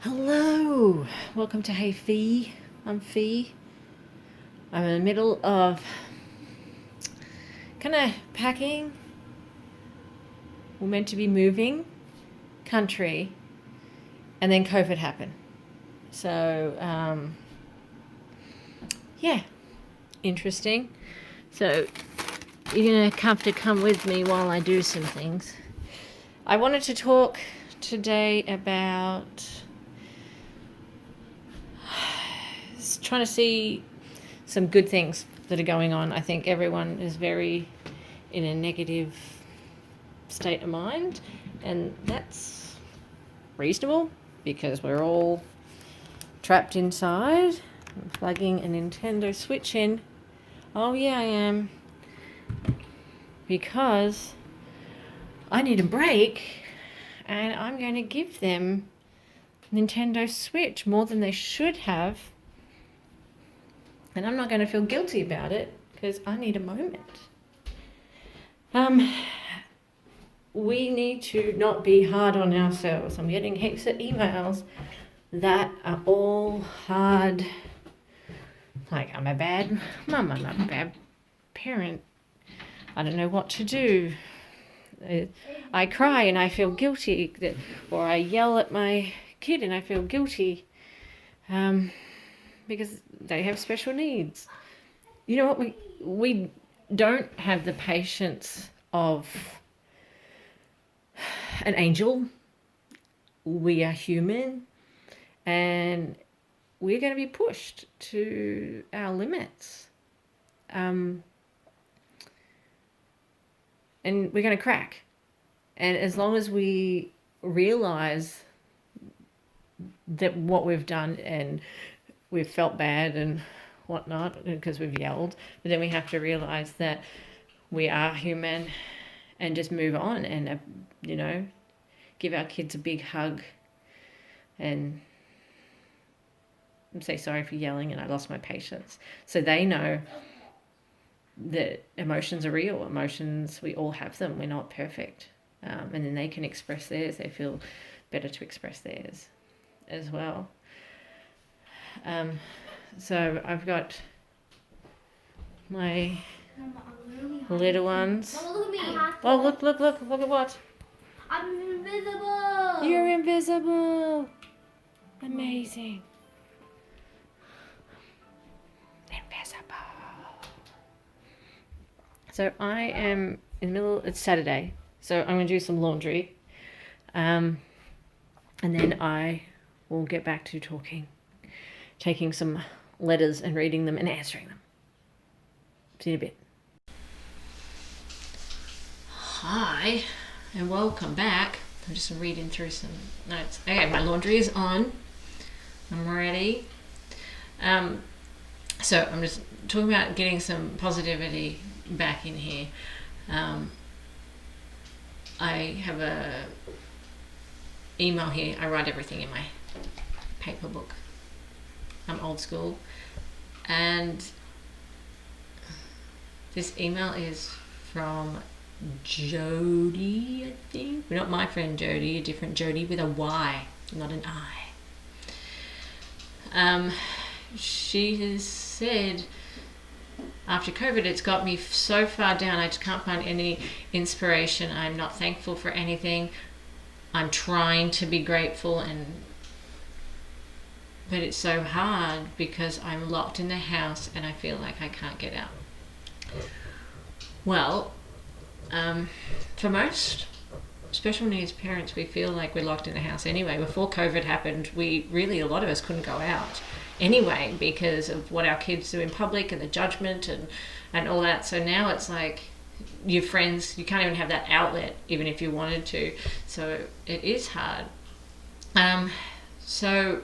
Hello, welcome to Hey Fee. I'm Fee. I'm in the middle of kind of packing. We're meant to be moving country, and then COVID happened. So, yeah, interesting. So, you're going to have to come with me while I do some things. I wanted to talk today about trying to see some good things that are going on. I think everyone is very in a negative state of mind, and that's reasonable because we're all trapped inside. I'm plugging a Nintendo Switch in. Oh yeah, I am. Because I need a break, and I'm going to give them Nintendo Switch more than they should have. And I'm not going to feel guilty about it because I need a moment. We need to not be hard on ourselves. I'm getting heaps of emails that are all hard. Like, I'm a bad mum, I'm a bad parent. I don't know what to do. I cry and I feel guilty, or I yell at my kid and I feel guilty because they have special needs. You know what? We don't have the patience of an angel. We are human, and we're going to be pushed to our limits. And we're going to crack. And as long as we realize that what we've done and we've felt bad and whatnot because we've yelled, but then we have to realize that we are human and just move on and, give our kids a big hug and say sorry for yelling and I lost my patience. So they know that emotions are real. Emotions, we all have them. We're not perfect. And then they can express theirs. They feel better to express theirs as well. So I've got my little ones. Mama, look at me. Oh, look at what? I'm invisible. You're invisible. Amazing. Invisible. So I am in the middle, it's Saturday, so I'm going to do some laundry. And then I will get back to taking some letters and reading them and answering them. See you in a bit. Hi, and welcome back. I'm just reading through some notes. Okay, my laundry is on. I'm ready. So I'm just talking about getting some positivity back in here. I have a email here. I write everything in my paper book. I'm old school. And this email is from Jody, I think. Not my friend Jody, a different Jody with a Y, not an I. She has said, after COVID, it's got me so far down, I just can't find any inspiration. I'm not thankful for anything. I'm trying to be grateful, but it's so hard because I'm locked in the house and I feel like I can't get out. Well, for most special needs parents, we feel like we're locked in the house anyway. Before COVID happened, a lot of us couldn't go out anyway because of what our kids do in public and the judgment and all that. So now it's like your friends, you can't even have that outlet even if you wanted to. So it is hard. So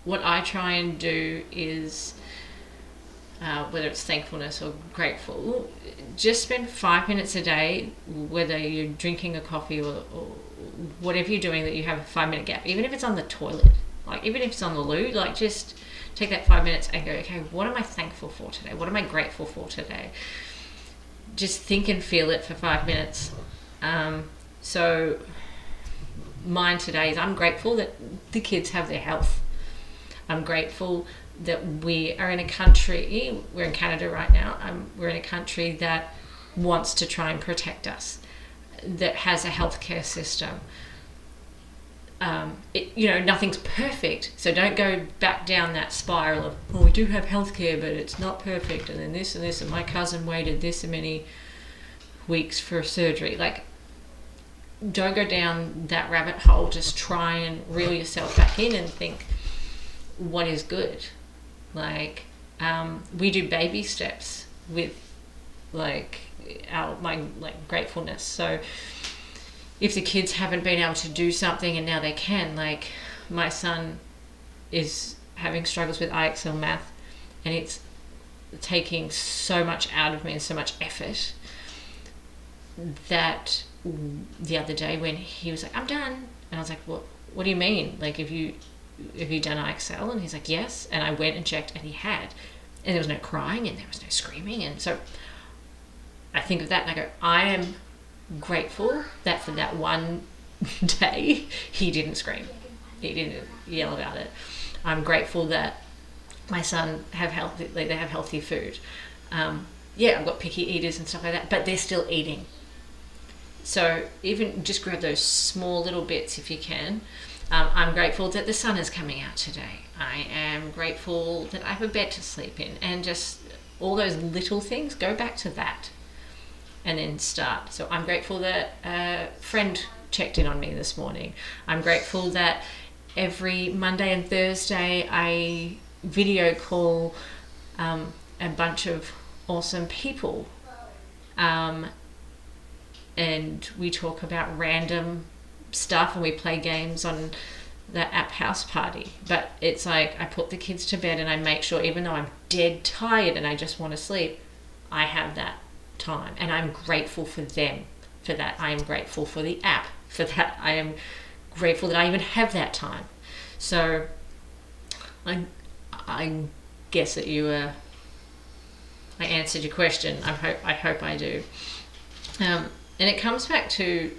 what I try and do is, whether it's thankfulness or grateful, just spend 5 minutes a day, whether you're drinking a coffee or whatever you're doing, that you have a 5 minute gap, even if it's on the toilet, like even if it's on the loo, like just take that 5 minutes and go, okay, what am I thankful for today? What am I grateful for today? Just think and feel it for 5 minutes. So mine today is I'm grateful that the kids have their health. I'm grateful that we are in a country, we're in Canada right now, we're in a country that wants to try and protect us, that has a healthcare system. Nothing's perfect, so don't go back down that spiral of, well, we do have healthcare, but it's not perfect, and then this and this, and my cousin waited this many weeks for surgery. Like, don't go down that rabbit hole. Just try and reel yourself back in and think, what is good? Like, we do baby steps with my gratefulness. So if the kids haven't been able to do something and now they can, like my son is having struggles with IXL math, and it's taking so much out of me and so much effort that the other day when he was like, I'm done, and I was like, what do you mean? Like, have you done IXL? And he's like, yes. And I went and checked, and he had, and there was no crying and there was no screaming. And so I think of that and I go, I am grateful that for that one day he didn't scream, he didn't yell about it. I'm grateful that my son they have healthy food. I've got picky eaters and stuff like that, but they're still eating. So even just grab those small little bits if you can. I'm grateful that the sun is coming out today. I am grateful that I have a bed to sleep in, and just all those little things, go back to that and then start. So I'm grateful that a friend checked in on me this morning. I'm grateful that every Monday and Thursday I video call a bunch of awesome people, and we talk about random stuff and we play games on the app House Party. But it's like I put the kids to bed and I make sure, even though I'm dead tired and I just want to sleep, I have that time, and I'm grateful for them for that. I am grateful for the app for that. I am grateful that I even have that time. So I guess that I answered your question. I hope I do. And it comes back to,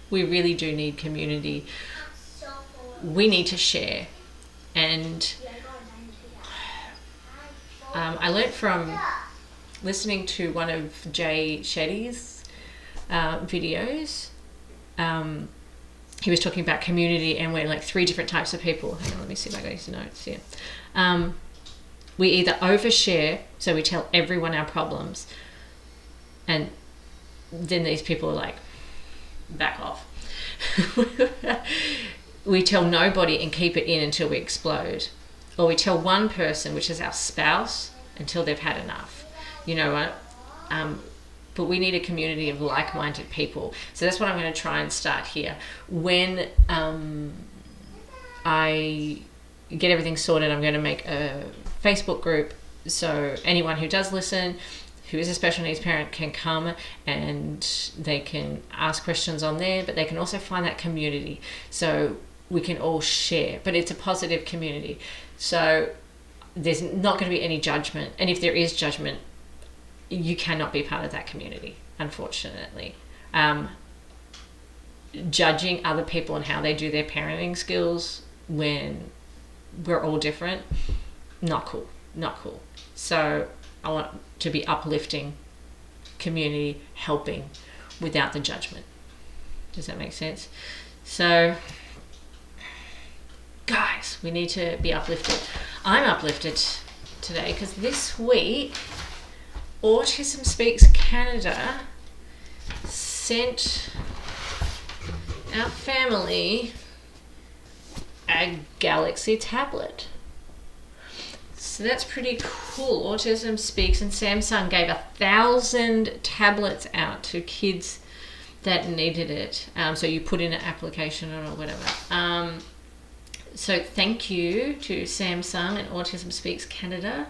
we really do need community. We need to share. And I learnt from listening to one of Jay Shetty's videos. He was talking about community, and we're like 3 different types of people. Hang on, let me see if I got his notes here. We either overshare, so we tell everyone our problems, and then these people are like, back off. We tell nobody and keep it in until we explode. Or we tell one person, which is our spouse, until they've had enough. You know what? But we need a community of like-minded people. So that's what I'm going to try and start here. When I get everything sorted, I'm going to make a Facebook group, so anyone who does listen, who is a special needs parent, can come and they can ask questions on there, but they can also find that community so we can all share. But it's a positive community, so there's not going to be any judgment, and if there is judgment, you cannot be part of that community, unfortunately. Judging other people and how they do their parenting skills when we're all different, not cool. So I want to be uplifting community, helping without the judgment. Does that make sense? So guys, we need to be uplifted. I'm uplifted today because this week Autism Speaks Canada sent our family a Galaxy tablet. So that's pretty cool. Autism Speaks and Samsung gave 1,000 tablets out to kids that needed it. So you put in an application or whatever. So thank you to Samsung and Autism Speaks Canada,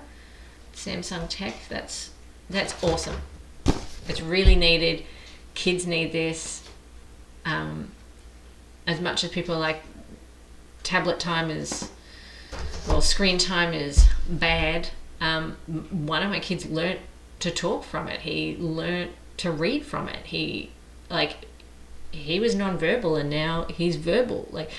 Samsung Tech. That's awesome. It's really needed. Kids need this. As much as people are like, tablet time is, well, screen time is bad. One of my kids learnt to talk from it. He learnt to read from it. He he was non-verbal and now he's verbal, like,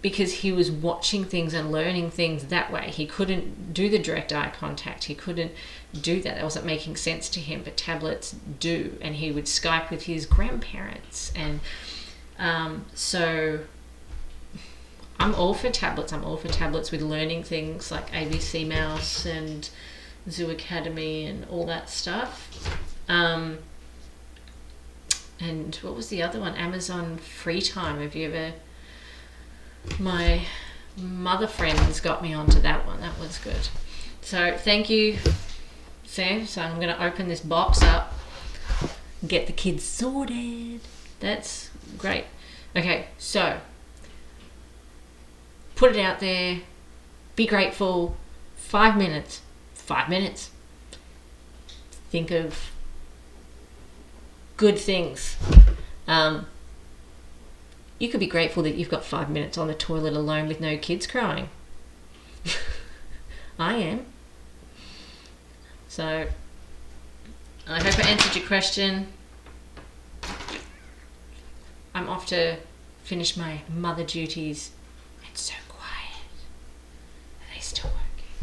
because he was watching things and learning things that way. He couldn't do the direct eye contact. He couldn't do that. That wasn't making sense to him, but tablets do. And he would Skype with his grandparents. And so I'm all for tablets. I'm all for tablets with learning things like ABC Mouse and Zoo Academy and all that stuff. And what was the other one? Amazon Free Time. Have you ever... My mother friends got me onto that one. That was good. So thank you, Sam. So I'm going to open this box up, get the kids sorted. That's great. Okay, so put it out there. Be grateful. 5 minutes. 5 minutes. Think of good things. You could be grateful that you've got 5 minutes on the toilet alone with no kids crying. I am. So, I hope I answered your question. I'm off to finish my mother duties. It's so quiet. Are they still working?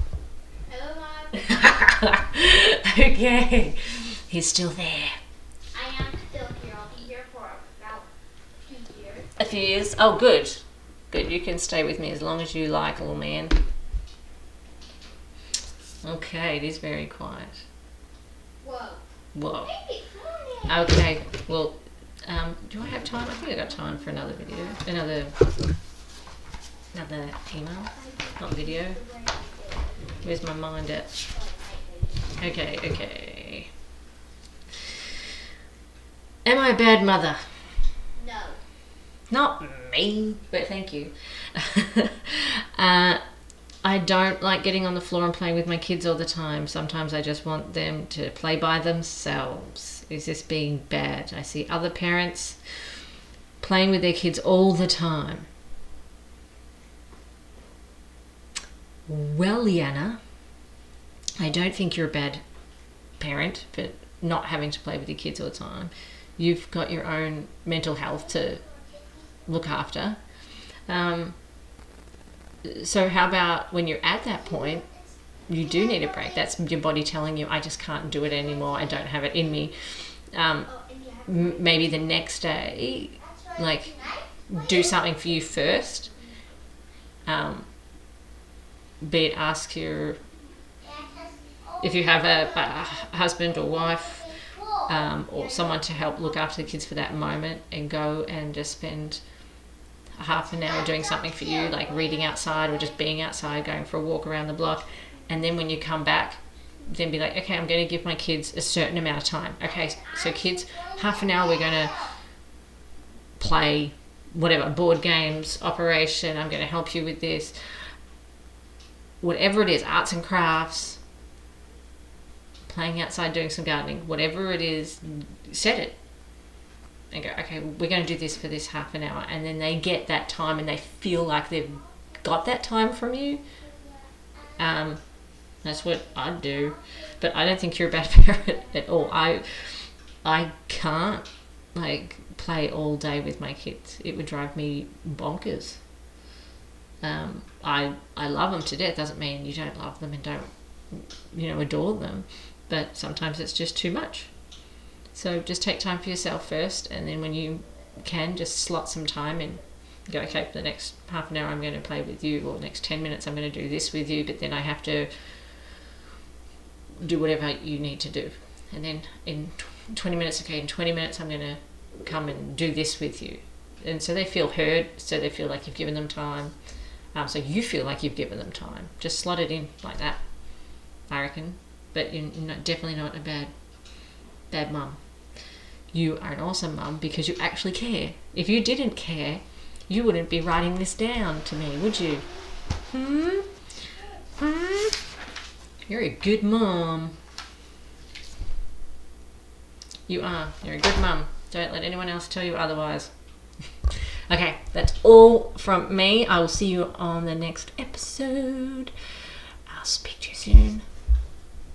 Hello, Mom. Okay. He's still there. I am still here. I'll be here for about a few years. A few years? Oh, good. Good. You can stay with me as long as you like, little man. Okay, it is very quiet. Whoa. Whoa. Baby, come on in. Okay, well, do I have time? I think I got time for another video. Another email. Not video. Where's my mind at? Okay. Am I a bad mother? No. Not me, but thank you. I don't like getting on the floor and playing with my kids all the time. Sometimes I just want them to play by themselves. Is this being bad? I see other parents playing with their kids all the time. Well, Liana, I don't think you're a bad parent for not having to play with your kids all the time. You've got your own mental health to look after. So how about when you're at that point, you do need a break. That's your body telling you, I just can't do it anymore. I don't have it in me. Maybe the next day, like, do something for you first. Be it ask your, if you have a husband or wife, or someone to help look after the kids for that moment, and go and just spend half an hour doing something for you, like reading outside or just being outside, going for a walk around the block. And then when you come back, then be like, okay, I'm going to give my kids a certain amount of time. Okay, so kids, half an hour we're going to play whatever, board games, operation, I'm going to help you with this. Whatever it is, arts and crafts, playing outside, doing some gardening, whatever it is, set it. And go, okay, we're going to do this for this half an hour. And then they get that time and they feel like they've got that time from you. That's what I'd do. But I don't think you're a bad parent at all. I can't, like, play all day with my kids. It would drive me bonkers. I love them to death. Doesn't mean you don't love them and don't, adore them. But sometimes it's just too much. So just take time for yourself first, and then when you can, just slot some time and go, okay, for the next half an hour I'm going to play with you, or the next 10 minutes I'm going to do this with you, but then I have to do whatever you need to do. And then in 20 minutes, okay, in 20 minutes I'm going to come and do this with you. And so they feel heard, so they feel like you've given them time. So you feel like you've given them time. Just slot it in like that, I reckon. But you're definitely not a bad mum. You are an awesome mum because you actually care. If you didn't care, you wouldn't be writing this down to me, would you? You're a good mum. You are. You're a good mum. Don't let anyone else tell you otherwise. Okay, that's all from me. I will see you on the next episode. I'll speak to you soon.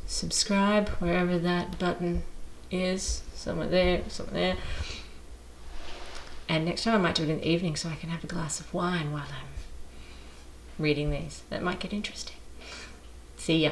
Subscribe wherever that button is. Somewhere there. And next time I might do it in the evening so I can have a glass of wine while I'm reading these. That might get interesting. See ya.